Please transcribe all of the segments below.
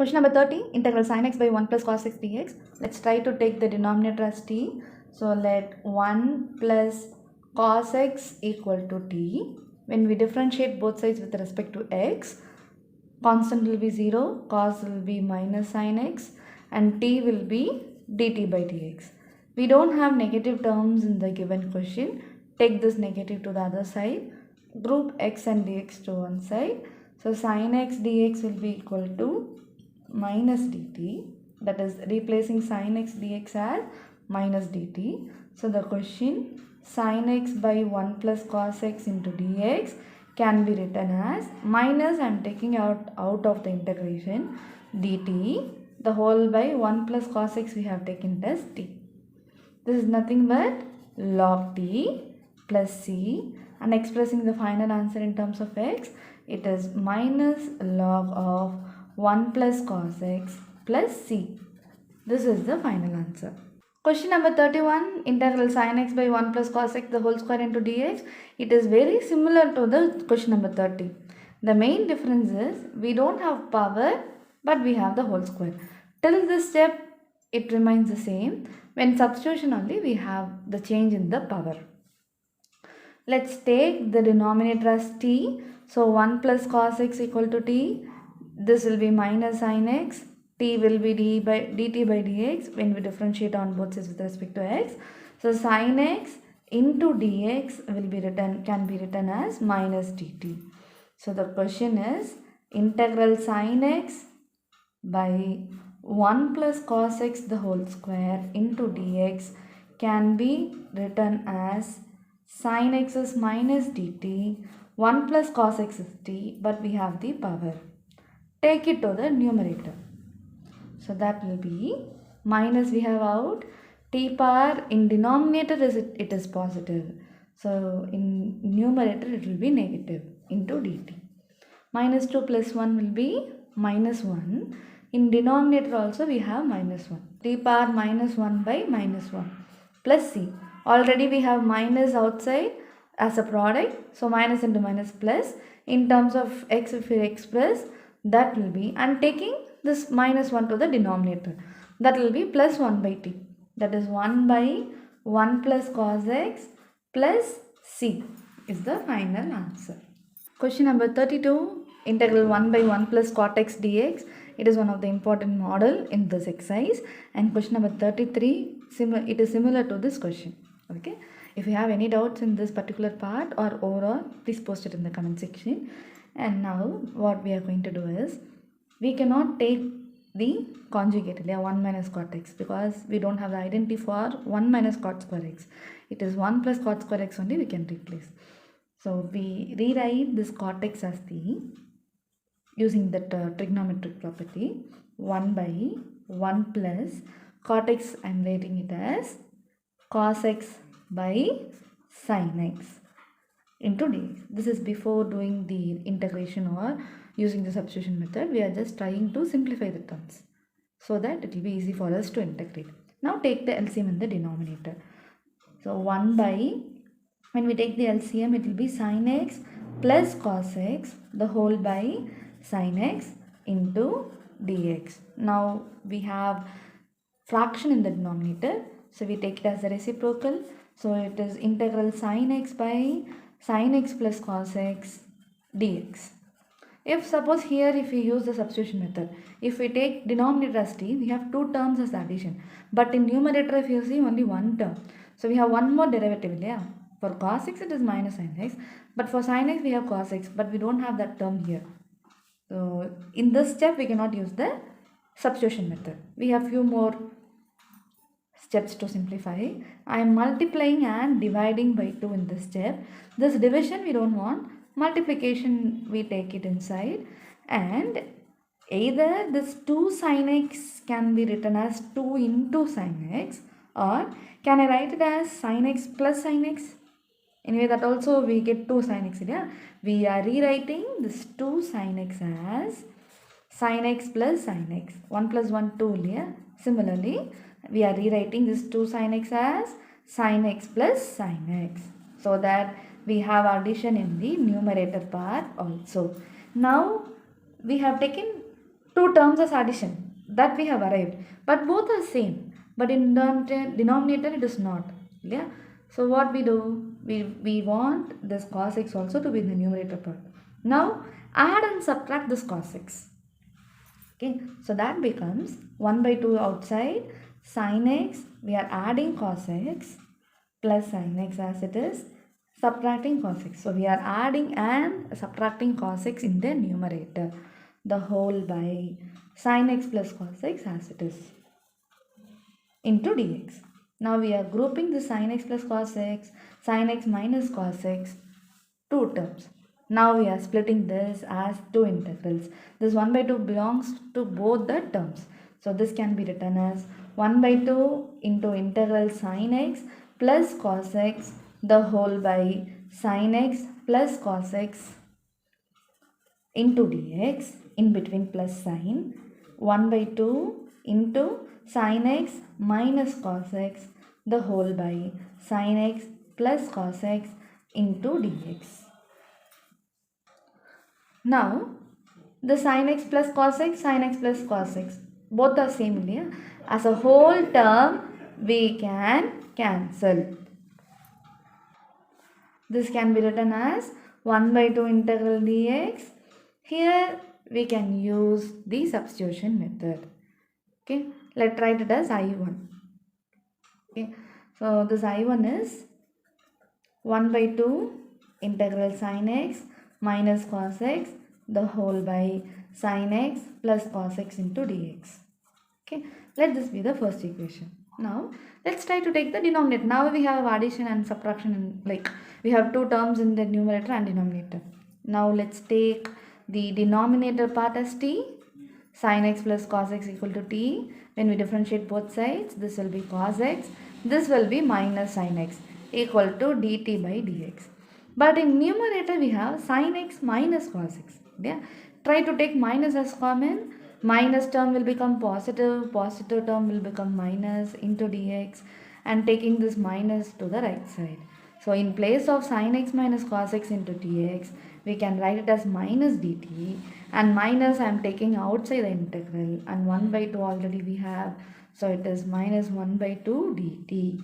Question number 30, integral sin x by 1 plus cos x dx. Let's try to take the denominator as t. So let 1 plus cos x equal to t. When we differentiate both sides with respect to x, constant will be 0, cos will be minus sin x, and t will be dt by dx. We don't have negative terms in the given question. Take this negative to the other side. Group x and dx to one side. So sin x dx will be equal to minus dt, that is replacing sin x dx as minus dt. So the question sin x by 1 plus cos x into dx can be written as minus, I am taking out of the integration, dt, the whole by 1 plus cos x we have taken it as t. This is nothing but log t plus c, and expressing the final answer in terms of x, it is minus log of 1 plus cos x plus c. This is the final answer. Question number 31, integral sin x by 1 plus cos x the whole square into dx. It is very similar to the question number 30. The main difference is we don't have power but we have the whole square. Till this step it remains the same. When substitution only we have the change in the power. Let's take the denominator as t. So 1 plus cos x equal to t. This will be minus sin x. T will be dt by dx when we differentiate on both sides with respect to x. So sin x into dx can be written as minus dt. So the question is integral sin x by 1 plus cos x the whole square into dx can be written as sin x is minus dt, 1 plus cos x is t, but we have the power. Take it to the numerator. So that will be minus, we have out, t power in denominator it is positive. So in numerator it will be negative into dt. Minus 2 plus 1 will be minus 1. In denominator also we have minus 1. T power minus 1 by minus 1 plus c. Already we have minus outside as a product. So minus into minus plus. In terms of x, if we express, that will be, and taking this minus 1 to the denominator, that will be plus 1 by t. That is 1 by 1 plus cos x plus c is the final answer. Question number 32, integral 1 by 1 plus cot x dx. It is one of the important model in this exercise. And question number 33, it is similar to this question. Okay. If you have any doubts in this particular part or overall, please post it in the comment section. And now what we are going to do is, we cannot take the conjugate, 1 minus cot x, because we don't have the identity for 1 minus cot square x. It is 1 plus cot square x only we can replace. So we rewrite this cot x as using that trigonometric property, 1 by 1 plus cot x, I am writing it as cos x by sin x into dx. This is before doing the integration or using the substitution method. We are just trying to simplify the terms so that it will be easy for us to integrate. Now take the LCM in the denominator. So 1 by, when we take the LCM, it will be sin x plus cos x the whole by sin x into dx. Now we have fraction in the denominator, so we take it as a reciprocal. So it is integral sin x by sin x plus cos x dx. If suppose here if we use the substitution method, if we take denominator as t, we have two terms as addition. But in numerator if you see only one term. So we have one more derivative. Yeah? For cos x it is minus sin x. But for sin x we have cos x. But we don't have that term here. So in this step we cannot use the substitution method. We have few more steps to simplify. I am multiplying and dividing by 2 in this step. This division we don't want. Multiplication we take it inside, and either this 2 sin x can be written as 2 into sin x, or can I write it as sin x plus sin x? Anyway, that also we get 2 sin x. Yeah? We are rewriting this 2 sin x as sin x plus sin x. 1 plus 1 2. Yeah? Similarly, we are rewriting this 2 sin x as sin x plus sin x, so that we have addition in the numerator part also. Now we have taken two terms as addition, that we have arrived, but both are same, but in denominator it is not. Yeah, so what we do, we want this cos x also to be in the numerator part. Now add and subtract this cos x. Okay, so that becomes 1 by 2 outside, sin x, we are adding cos x plus sin x as it is, subtracting cos x. So we are adding and subtracting cos x in the numerator, the whole by sin x plus cos x as it is into dx. Now we are grouping the sin x plus cos x, sin x minus cos x, two terms. Now we are splitting this as two integrals. This 1 by 2 belongs to both the terms. So this can be written as 1 by 2 into integral sin x plus cos x the whole by sin x plus cos x into dx, in between plus sign, 1 by 2 into sin x minus cos x the whole by sin x plus cos x into dx. Now the sin x plus cos x, sin x plus cos x, both are same here. As a whole term we can cancel. This can be written as 1 by 2 integral dx. Here we can use the substitution method. Okay, let's write it as I1. Okay, so this I1 is 1 by 2 integral sin x minus cos x the whole by sin x plus cos x into dx. Okay, let this be the first equation. Now let's try to take the denominator. Now we have addition and subtraction, and like we have two terms in the numerator and denominator. Now let's take the denominator part as t, sin x plus cos x equal to t. When we differentiate both sides, this will be cos x, this will be minus sin x equal to dt by dx. But in numerator we have sin x minus cos x. Yeah, try to take minus as common. Minus term will become positive, positive term will become minus into dx, and taking this minus to the right side. So in place of sin x minus cos x into dx, we can write it as minus dt, and minus I am taking outside the integral, and 1 by 2 already we have, so it is minus 1 by 2 dt.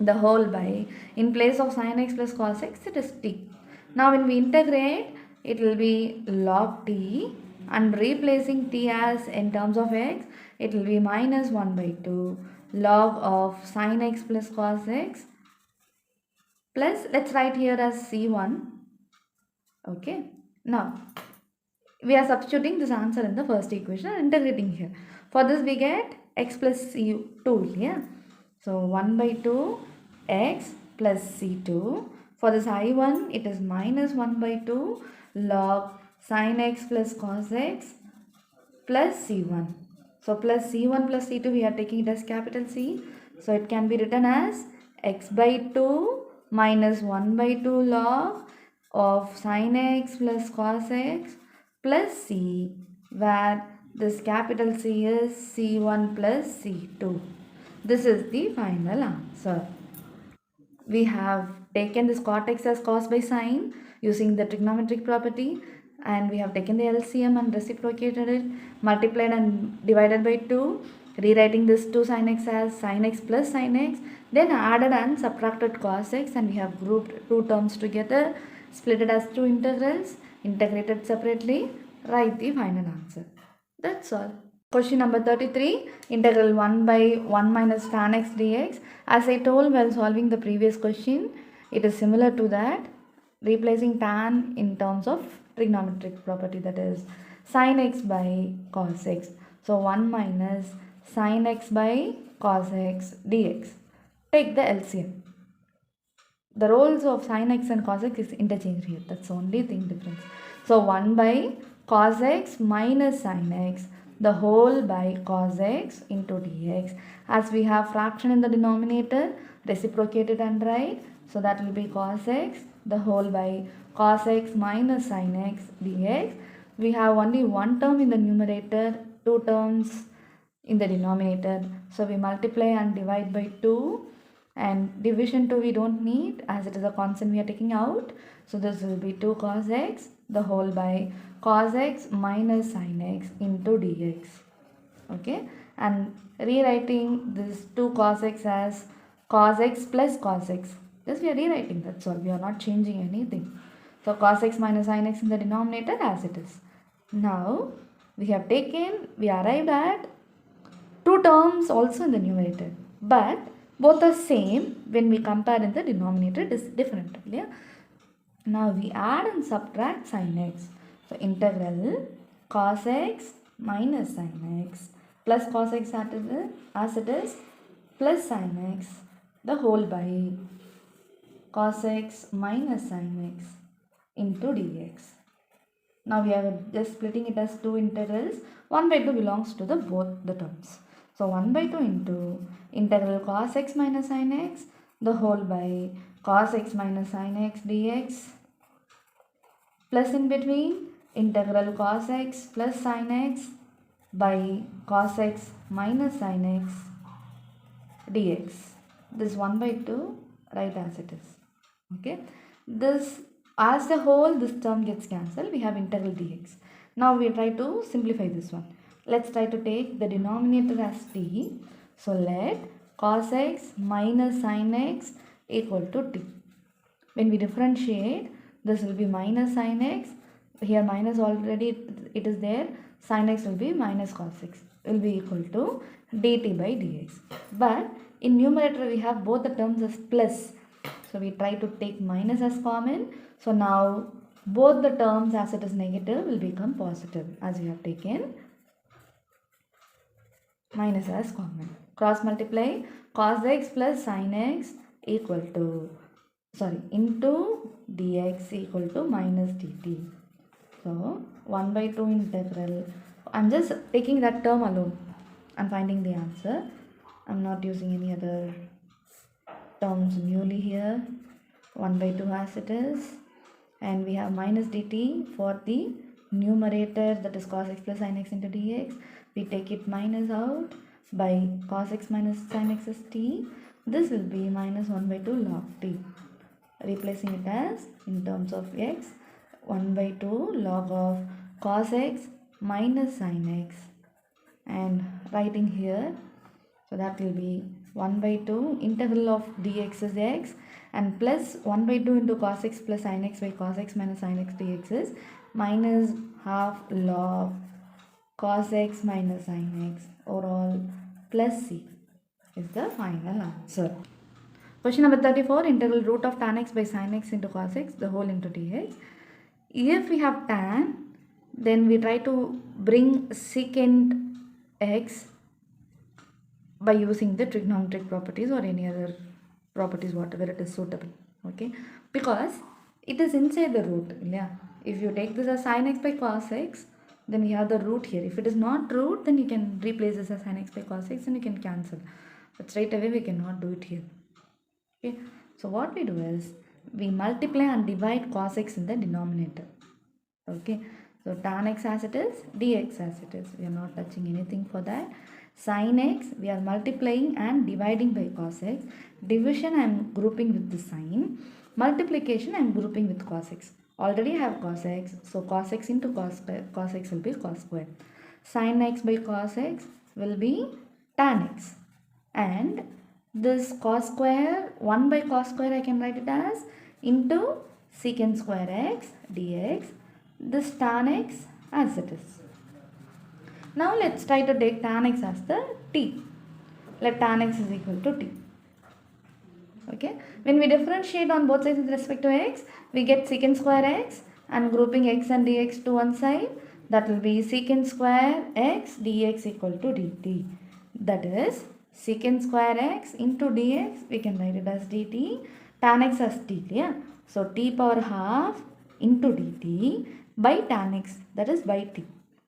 The whole by, in place of sin x plus cos x, it is t. Now when we integrate, it will be log t, and replacing t as in terms of x, it will be minus 1 by 2 log of sin x plus cos x plus, let's write here as c1. Okay, now we are substituting this answer in the first equation and integrating here. For this we get x plus c2. Yeah, so 1 by 2 x plus c2. For this I1 it is minus 1 by 2 log sin x plus cos x plus c1. So plus c1 plus c2 we are taking it as capital C. So it can be written as x by 2 minus 1 by 2 log of sin x plus cos x plus c, where this capital C is c1 plus c2. This is the final answer. We have taken this cot x as cos by sin using the trigonometric property, and we have taken the LCM and reciprocated it, multiplied and divided by 2, rewriting this 2 sin x as sin x plus sin x, then added and subtracted cos x, and we have grouped two terms together, split it as two integrals, integrated separately, write the final answer. That's all. Question number 33, integral 1 by 1 minus tan x dx. As I told while solving the previous question, it is similar to that, replacing tan in terms of trigonometric property, that is sin x by cos x. So 1 minus sin x by cos x dx. Take the LCM. The roles of sin x and cos x is interchanged here. That's the only thing difference. So 1 by cos x minus sin x the whole by cos x into dx. As we have fraction in the denominator, reciprocate it and write. So that will be cos x the whole by cos x minus sin x dx. We have only one term in the numerator, two terms in the denominator. So we multiply and divide by 2. And division 2 we don't need, as it is a constant we are taking out. So this will be 2 cos x the whole by cos x minus sin x into dx. Okay, and rewriting this 2 cos x as cos x plus cos x. Just we are rewriting, that's all. We are not changing anything. So cos x minus sin x in the denominator as it is. Now we arrived at two terms also in the numerator, but both are same. When we compare in the denominator, it is different. Yeah? Now we add and subtract sin x. So integral cos x minus sin x plus cos x as it is plus sin x the whole by cos x minus sin x into dx. Now we are just splitting it as two integrals. 1 by 2 belongs to the both the terms. So 1 by 2 into integral cos x minus sin x the whole by cos x minus sin x dx, plus in between integral cos x plus sin x by cos x minus sin x dx. This 1 by 2 write as it is. Okay, this as a whole, this term gets cancelled. We have integral dx. Now we try to simplify this one. Let's try to take the denominator as t. So let cos x minus sin x equal to t. When we differentiate, this will be minus sin x. Here minus already it is there. Sin x will be minus cos x. Will be equal to dt by dx. But in numerator we have both the terms as plus. So we try to take minus as common. So now both the terms as it is negative will become positive as we have taken minus as common. Cross multiply cos x plus sin x equal to into dx equal to minus dt. So 1 by 2 integral. I'm just taking that term alone and finding the answer. I'm not using any other terms newly here. 1 by 2 as it is, and we have minus dt for the numerator, that is cos x plus sin x into dx. We take it minus out by cos x minus sin x is t. This will be minus 1 by 2 log t. Replacing it as in terms of x, 1 by 2 log of cos x minus sin x, and writing here, so that will be 1 by 2 integral of dx is x, and plus 1 by 2 into cos x plus sin x by cos x minus sin x dx is minus half log cos x minus sin x overall plus c is the final answer. Question number 34, integral root of tan x by sin x into cos x the whole into dx. If we have tan, then we try to bring secant x by using the trigonometric properties or any other properties, whatever it is suitable. Okay, because it is inside the root. Yeah, if you take this as sin x by cos x, then we have the root here. If it is not root, then you can replace this as sin x by cos x and you can cancel. But straight away we cannot do it here. Okay, so what we do is we multiply and divide cos x in the denominator. Okay, so tan x as it is, dx as it is. We are not touching anything for that. Sin x, we are multiplying and dividing by cos x. Division I am grouping with the sin. Multiplication I am grouping with cos x. Already I have cos x, so cos x into cos x will be cos square. Sin x by cos x will be tan x. And this cos square, 1 by cos square I can write it as into secant square x dx. This tan x as it is. Now let's try to take tan x as the t. Let tan x is equal to t. Okay, when we differentiate on both sides with respect to x, we get secant square x, and grouping x and dx to one side, that will be secant square x dx equal to dt. That is secant square x into dx, we can write it as dt, tan x as t. Yeah? So t power half into dt by tan x, that is by t.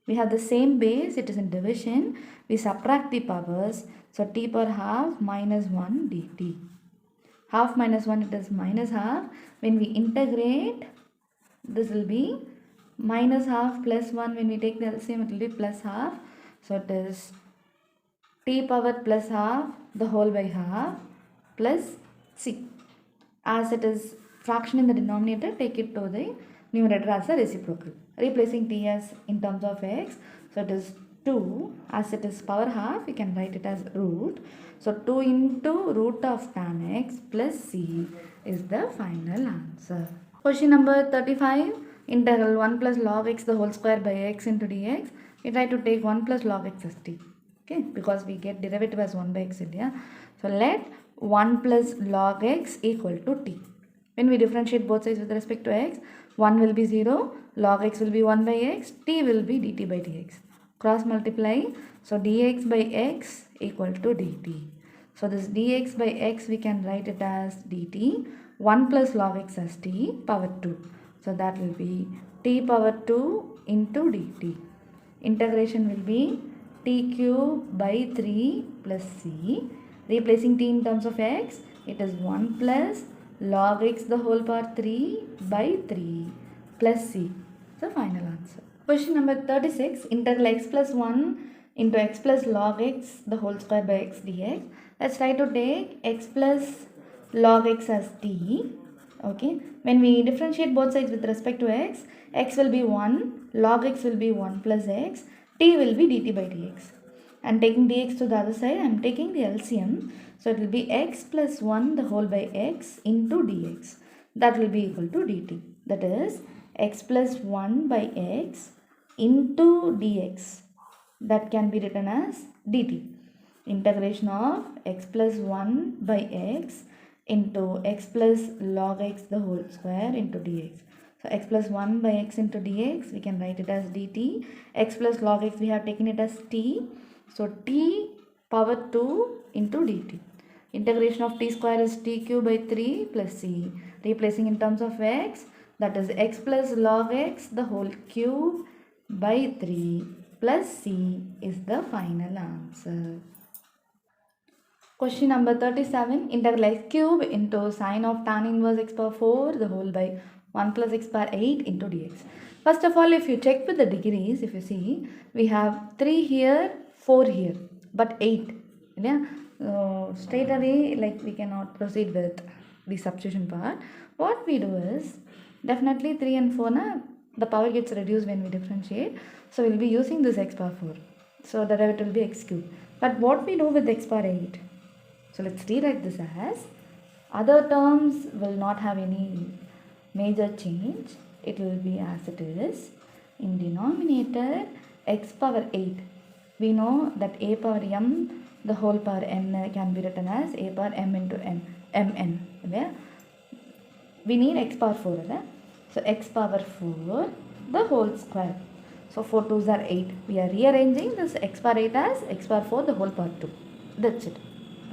We have the same base, it is in division. We subtract the powers. So t power half minus 1 dt. Half minus 1, it is minus half. When we integrate, this will be minus half plus 1. When we take the LCM, it will be plus half. So it is t power plus half the whole by half plus c. As it is fraction in the denominator, take it to the numerator as a reciprocal. Replacing t as in terms of x, so it is 2. As it is power half, we can write it as root. So 2 into root of tan x plus c is the final answer. Question number 35. Integral 1 plus log x the whole square by x into dx. We try to take 1 plus log x as t. Okay, because we get derivative as 1 by x in here. So let 1 plus log x equal to t. When we differentiate both sides with respect to x, 1 will be 0, log x will be 1 by x, t will be dt by dx. Cross multiply, so dx by x equal to dt. So this dx by x we can write it as dt, 1 plus log x as t power 2. So that will be t power 2 into dt. Integration will be t cube by 3 plus c. Replacing t in terms of x, it is 1 plus log x the whole power 3 by 3 plus c. The final answer. Question number 36. Integral x plus 1 into x plus log x the whole square by x dx. Let's try to take x plus log x as t. Okay. When we differentiate both sides with respect to x will be 1, log x will be 1 plus x, t will be dt by dx. And taking dx to the other side, I am taking the LCM. So it will be x plus 1 the whole by x into dx. That will be equal to dt. That is x plus 1 by x into dx. That can be written as dt. Integration of x plus 1 by x into x plus log x the whole square into dx. So x plus 1 by x into dx, we can write it as dt. X plus log x, we have taken it as t. So t power 2 into dt. Integration of t square is t cube by 3 plus c. Replacing in terms of x, that is x plus log x the whole cube by 3 plus c is the final answer. Question number 37. Integral x cube into sine of tan inverse x power 4 the whole by 1 plus x power 8 into dx. First of all, if you check with the degrees, if you see, we have 3 here, 4 here, but 8. Yeah? Straight away, like we cannot proceed with the substitution part. What we do is, definitely 3 and 4, the power gets reduced when we differentiate. So we will be using this x power 4. So the derivative will be x cube. But what we do with x power 8? So let's rewrite this as, other terms will not have any major change. It will be as it is. In denominator, x power 8. We know that a power m the whole power n can be written as a power m into n, mn. Okay? We need x power 4. Okay? So x power 4 the whole square. So 4 2s are 8. We are rearranging this x power 8 as x power 4 the whole power 2. That's it.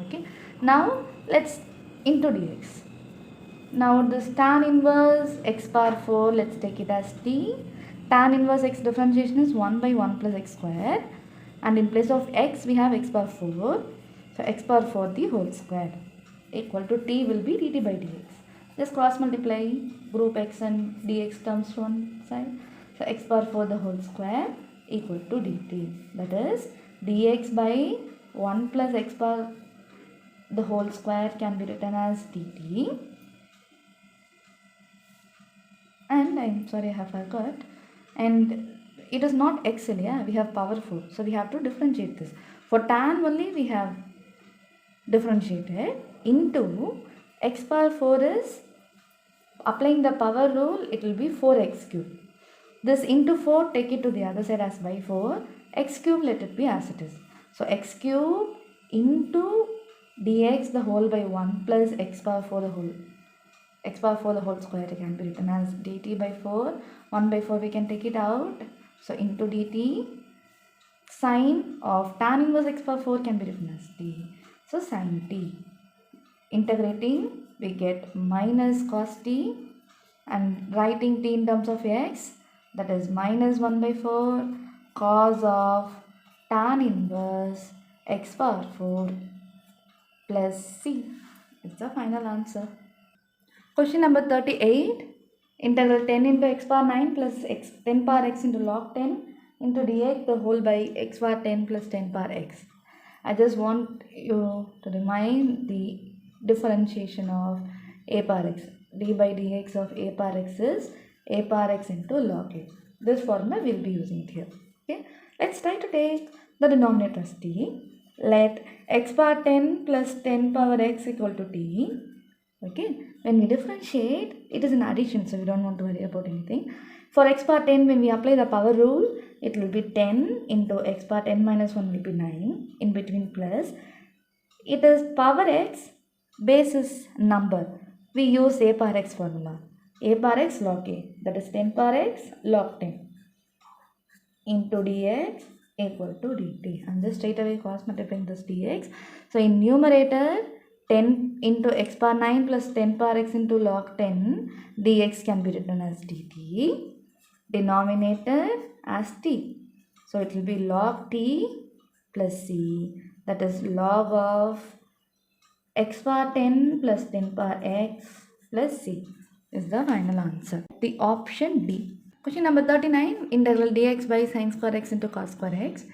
Okay. Now let's into dx. Now this tan inverse x power 4, let's take it as t. Tan inverse x differentiation is 1 by 1 plus x square. And in place of x, we have x power 4. So x power 4 the whole square equal to t will be dt by dx. Just cross multiply, group x and dx terms to one side. So x power 4 the whole square equal to dt. That is dx by 1 plus x power the whole square can be written as dt. And I'm sorry, I have forgot. And it is not x, yeah, we have power 4. So we have to differentiate this. For tan only we have differentiated into x power 4 is, applying the power rule, it will be 4x cube. This into 4, take it to the other side as by 4. X cube, let it be as it is. So x cube into dx the whole by 1 plus x power 4 the whole. X power 4 the whole square can be written as dt by 4. 1 by 4 we can take it out. So into dt. Sine of tan inverse x power 4 can be written as t. So sine t. Integrating, we get minus cos t. And writing t in terms of x, that is minus 1 by 4 cos of tan inverse x power 4 plus c. It's the final answer. Question number 38. Integral 10 into x power 9 plus x 10 power x into log 10 into dx the whole by x power 10 plus 10 power x. I just want you to remind the differentiation of a power x. D by dx of a power x is a power x into log a. This formula we'll be using it here. Okay, let's try to take the denominator as t. Let x power 10 plus 10 power x equal to t. Okay, when we differentiate, it is an addition, so we don't want to worry about anything. For x power 10, when we apply the power rule, it will be 10 into x power 10 minus 1 will be 9, in between plus. It is power x, base is number. We use a power x formula. A power x log a, that is 10 power x log 10 into dx equal to dt. I'm just straight away cross multiplying this dx. So in numerator, 10 into x power 9 plus 10 power x into log 10 dx can be written as dt. Denominator as t. So it will be log t plus c, that is log of x power 10 plus 10 power x plus c is the final answer. The option D. Question number 39, integral dx by sine square x into cos square x.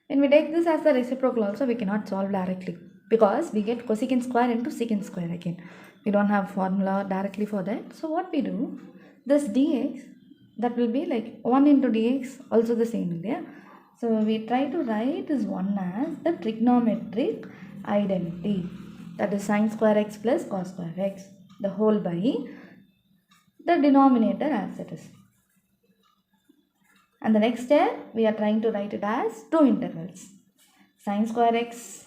When we take this as the reciprocal also, we cannot solve directly because we get cosecant square into secant square again. We don't have formula directly for that. So what we do, this dx, that will be like 1 into dx, also the same in there. So we try to write this one as the trigonometric identity, that is sine square x plus cos square x, the whole by the denominator as it is. And the next step, we are trying to write it as two integrals. Sine square x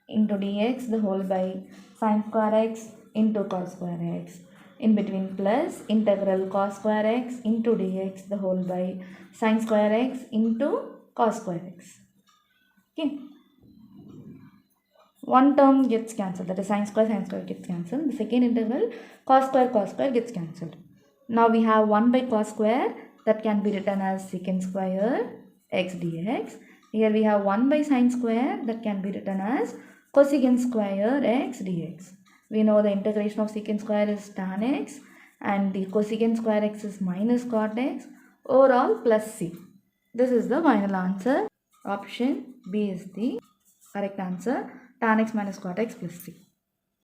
into dx, the whole by sine square x into cos square x. In between plus integral cos square x into dx, the whole by sine square x into cos square x. Okay. One term gets cancelled, that is sine square gets cancelled. The second integral cos square gets cancelled. Now we have 1 by cos square, that can be written as secant square x dx. Here we have 1 by sine square, that can be written as cosecant square x dx. We know the integration of secant square is tan x and the cosecant square x is minus cot x, overall plus c. This is the final answer. Option B is the correct answer, tan x minus cot x plus c.